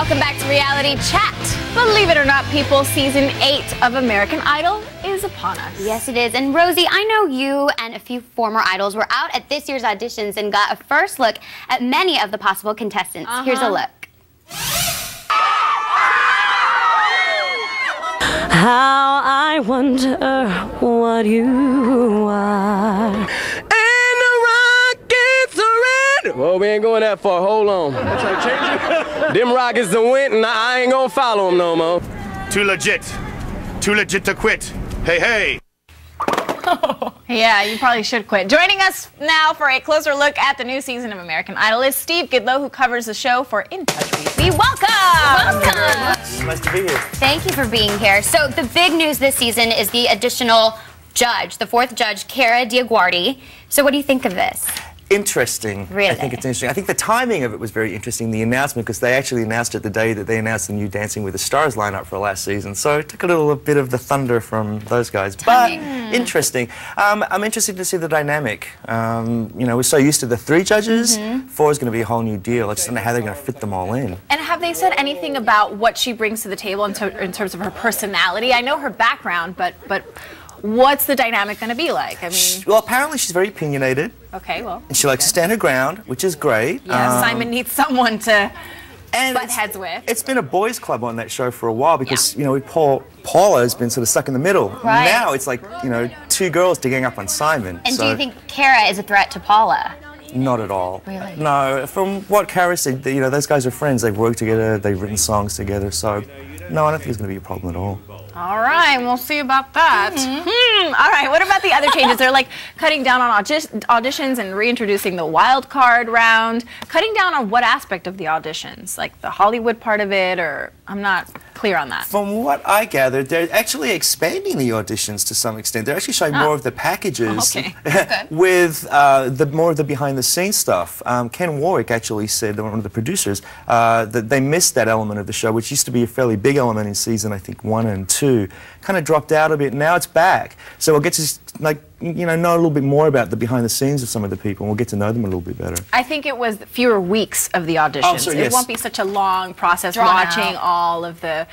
Welcome back to Reality Chat. Believe it or not, people, season 8 of American Idol is upon us. Yes, it is. And Rosie, I know you and a few former idols were out at this year's auditions and got a first look at many of the possible contestants. Here's a look. How I wonder what you are. Well, we ain't going that far. Hold on. I'm trying to change it. Them Rockets done went, and I ain't gonna follow them no more. Too legit to quit. Hey, hey. Yeah, you probably should quit. Joining us now for a closer look at the new season of American Idol is Steve Gidlow, who covers the show for In Touch BC. Welcome! Welcome! Nice to be here. Thank you for being here. So the big news this season is the additional judge, the 4th judge, Cara Diaguardi. So what do you think of this? Interesting. Really? I think it's interesting. I think the timing of it was very interesting, the announcement, because they actually announced it the day that they announced the new Dancing with the Stars lineup for last season. So it took a little bit of the thunder from those guys. But interesting. I'm interested to see the dynamic. You know, we're so used to the 3 judges. 4 is going to be a whole new deal. I just don't know how they're going to fit them all in. And have they said anything about what she brings to the table in terms of her personality? I know her background, but what's the dynamic going to be like? I mean, well, apparently she's very opinionated. Okay, well. And she likes to stand her ground, which is great. Yeah, Simon needs someone to butt heads with. It's been a boys' club on that show for a while because, you know, Paula has been sort of stuck in the middle. Right. Now it's like, you know, 2 girls to gang up on Simon. And do you think Cara is a threat to Paula? Not at all. Really? No, from what Cara said, you know, those guys are friends. They've worked together, they've written songs together, so no, I don't think it's going to be a problem at all. All right, we'll see about that. All right, what about the other changes? They're like cutting down on auditions and reintroducing the wild card round. Cutting down on what aspect of the auditions? Like the Hollywood part of it, or I'm not clear on that. From what I gathered, they're actually expanding the auditions to some extent. They're actually showing more of the packages with more of the behind-the-scenes stuff. Ken Warwick actually said, one of the producers, that they missed that element of the show, which used to be a fairly big element in season, I think, 1 and 2. Kind of dropped out a bit. Now it's back. So we'll get to, like, you know a little bit more about the behind-the-scenes of some of the people, and we'll get to know them a little bit better. I think it was fewer weeks of the auditions. Oh, so, yes. It won't be such a long process watching all of the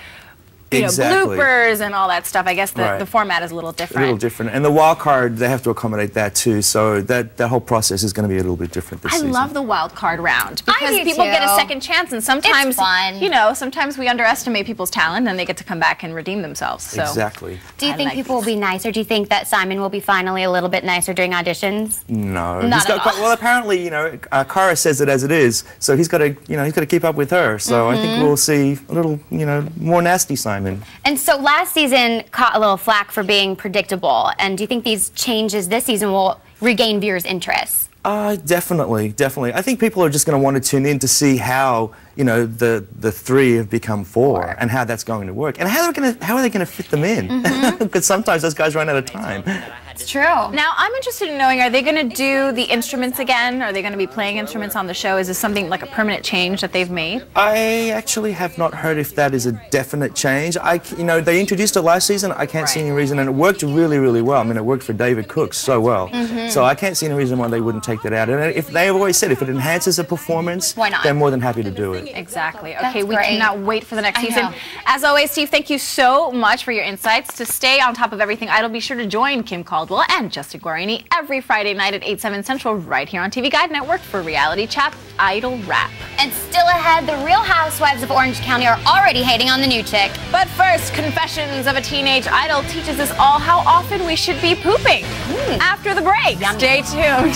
bloopers and all that stuff. I guess the format is a little different. A little different. And the wild card, they have to accommodate that too. So that whole process is going to be a little bit different this season. I love the wild card round because people get a second chance, and sometimes, it's fun. you know, sometimes we underestimate people's talent and they get to come back and redeem themselves. So. Exactly. Do you think people will be nicer? Do you think that Simon will be finally a little bit nicer during auditions? No. Not at all. Well, apparently, you know, Cara says it as it is, so he's got to, you know, he's got to keep up with her. So I think we'll see a little, you know, more nasty Simon. And so last season caught a little flack for being predictable. And do you think these changes this season will regain viewers' interest? Definitely, definitely. I think people are just going to want to tune in to see how, you know, the 3 have become 4 and how that's going to work, and how are they going to fit them in? Because sometimes those guys run out of time. It's true. Now, I'm interested in knowing, are they going to do the instruments again? Are they going to be playing instruments on the show? Is this something like a permanent change that they've made? I actually have not heard if that is a definite change. You know, they introduced it last season. I can't see any reason, and it worked really, really well. I mean, it worked for David Cook so well. So I can't see any reason why they wouldn't take that out. And if they've always said if it enhances a performance, why not? They're more than happy to do it. Exactly. Okay, we cannot wait for the next season. As always, Steve, thank you so much for your insights. To stay on top of everything Idol, be sure to join Kim Caldwell and Justin Guarini every Friday night at 8, 7 Central right here on TV Guide Network for Reality Chat Idol Wrap. And still ahead, the Real Housewives of Orange County are already hating on the new chick. But first, Confessions of a Teenage Idol teaches us all how often we should be pooping. After the break, stay tuned.